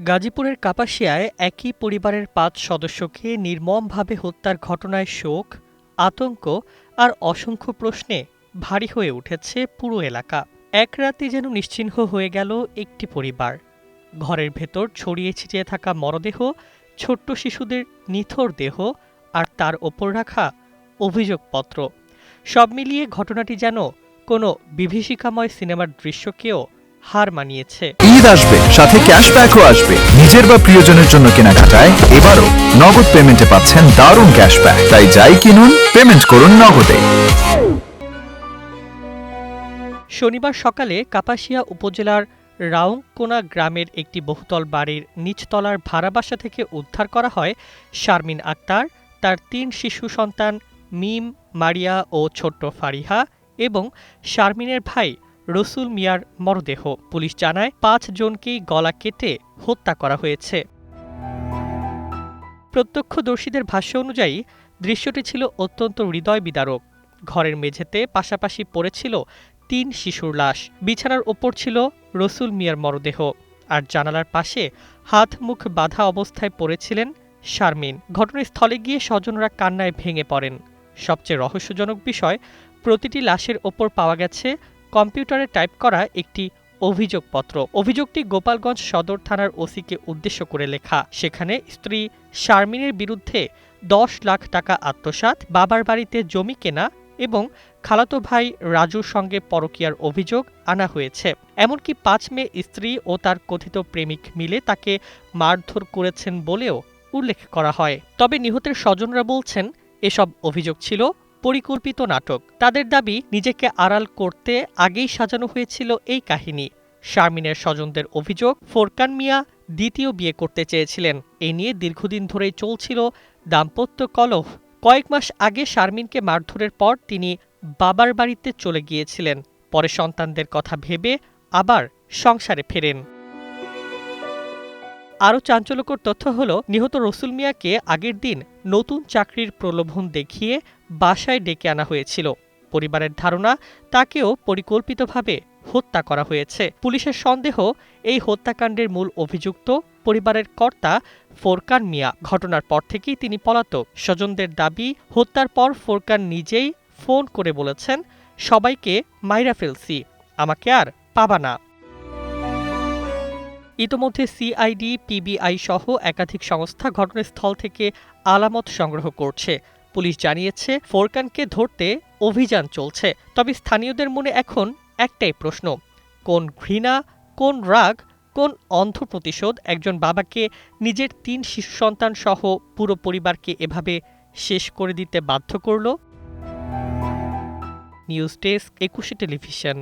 গাজীপুরের কাপাসিয়ায় একই পরিবারের ৫ সদস্যকে নির্মমভাবে হত্যার ঘটনায় শোক, আতঙ্ক আর অসংখ্য প্রশ্নে ভারী হয়ে উঠেছে পুরো এলাকা। এক রাতে যেন নিশ্চিহ্ন হয়ে গেল একটি পরিবার। ঘরের ভেতর ছড়িয়ে ছিটিয়ে থাকা মরদেহ, ছোট্ট শিশুদের নিথর দেহ আর তার ওপর রাখা অভিযোগপত্র। সব মিলিয়ে ঘটনাটি যেন কোনো বিভীষিকাময় সিনেমার দৃশ্যকেও হার মানিয়েছে। ঈদ আসবে, সাথে ক্যাশব্যাকও আসবে। নিজের বা প্রিয়জনের জন্য কেনাকাটায় এবারও নগদ পেমেন্টে পাচ্ছেন দারুণ ক্যাশব্যাক। তাই যাই কিনুন, পেমেন্ট করুন নগদে। শনিবার সকালে কাপাসিয়া উপজেলার রাউংকোনা গ্রামের একটি বহুতল বাড়ির নিচতলার ভাড়া বাসা থেকে উদ্ধার করা হয় শারমিন আক্তার, তার ৩ শিশু সন্তান মিম, মারিয়া ও ছোট্ট ফারিহা এবং শারমিনের ভাই রসুল মিয়ার মরদেহ। পুলিশ জানায় ৫ জনকেই গলা কেটে হত্যা করা হয়েছে। প্রত্যক্ষদর্শীদের ভাষ্য অনুযায়ী দৃশ্যটি ছিল অত্যন্ত হৃদয় বিদারক। ঘরের মেঝেতে পাশাপাশি পড়েছিল ৩ শিশুর লাশ, বিছানার ওপর ছিল রসুল মিয়ার মরদেহ, আর জানালার পাশে হাত মুখ বাঁধা অবস্থায় পড়েছিলেন শারমিন। ঘটনাস্থলে গিয়ে স্বজনরা কান্নায় ভেঙে পড়েন। সবচেয়ে রহস্যজনক বিষয়, প্রতিটি লাশের ওপর পাওয়া গেছে কম্পিউটারে টাইপ করা একটি অভিযোগপত্র। অভিযোগটি গোপালগঞ্জ সদর থানার ওসিকে উদ্দেশ্য করে লেখা। সেখানে স্ত্রী শারমিনের বিরুদ্ধে ১০ লাখ টাকা আত্মসাৎ, বাবার বাড়িতে জমি কেনা এবং খালাতো ভাই রাজুর সঙ্গে পরকীয়ার অভিযোগ আনা হয়েছে। এমনকি ৫ মে স্ত্রী ও তার কথিত প্রেমিক মিলে তাকে মারধর করেছেন বলেও উল্লেখ করা হয়। তবে নিহতের স্বজনরা বলছেন এসব অভিযোগ ছিল পরিকল্পিত নাটক। তাদের দাবি, নিজেকে আড়াল করতে আগেই সাজানো হয়েছিল এই কাহিনী। শারমিনের স্বজনদের অভিযোগ, ফোরকান মিয়া দ্বিতীয় বিয়ে করতে চেয়েছিলেন। এ নিয়ে দীর্ঘদিন ধরেই চলছিল দাম্পত্য কলহ। কয়েক মাস আগে শারমিনকে মারধরের পর তিনি বাবার বাড়িতে চলে গিয়েছিলেন। পরে সন্তানদের কথা ভেবে আবার সংসারে ফেরেন। আরও চাঞ্চল্যকর তথ্য হল, নিহত রসুল মিয়াকে আগের দিন নতুন চাকরির প্রলোভন দেখিয়ে বাসায় ডেকে আনা হয়েছিল। পরিবারের ধারণা, তাকেও পরিকল্পিতভাবে হত্যা করা হয়েছে। পুলিশের সন্দেহ, এই হত্যাকাণ্ডের মূল অভিযুক্ত পরিবারের কর্তা ফোরকান মিয়া। ঘটনার পর থেকেই তিনি পলাতক। স্বজনদের দাবি, হত্যার পর ফোরকান নিজেই ফোন করে বলেছেন, সবাইকে মাইরা ফেলছি, আমাকে আর পাবা না। ইতোমধ্যে সিআইডি, পিবিআই সহ একাধিক সংস্থা ঘটনাস্থল থেকে আলামত সংগ্রহ করছে। পুলিশ জানিয়েছে, ফোরকানকে ধরতে অভিযান চলছে। তবে স্থানীয়দের মনে এখন একটাই প্রশ্ন, কোন ঘৃণা, কোন রাগ, কোন অন্ধ প্রতিশোধ একজন বাবাকে নিজের ৩ শিশু সন্তান সহ পুরো পরিবারকে এভাবে শেষ করে দিতে বাধ্য করল? News desk, ২১ television.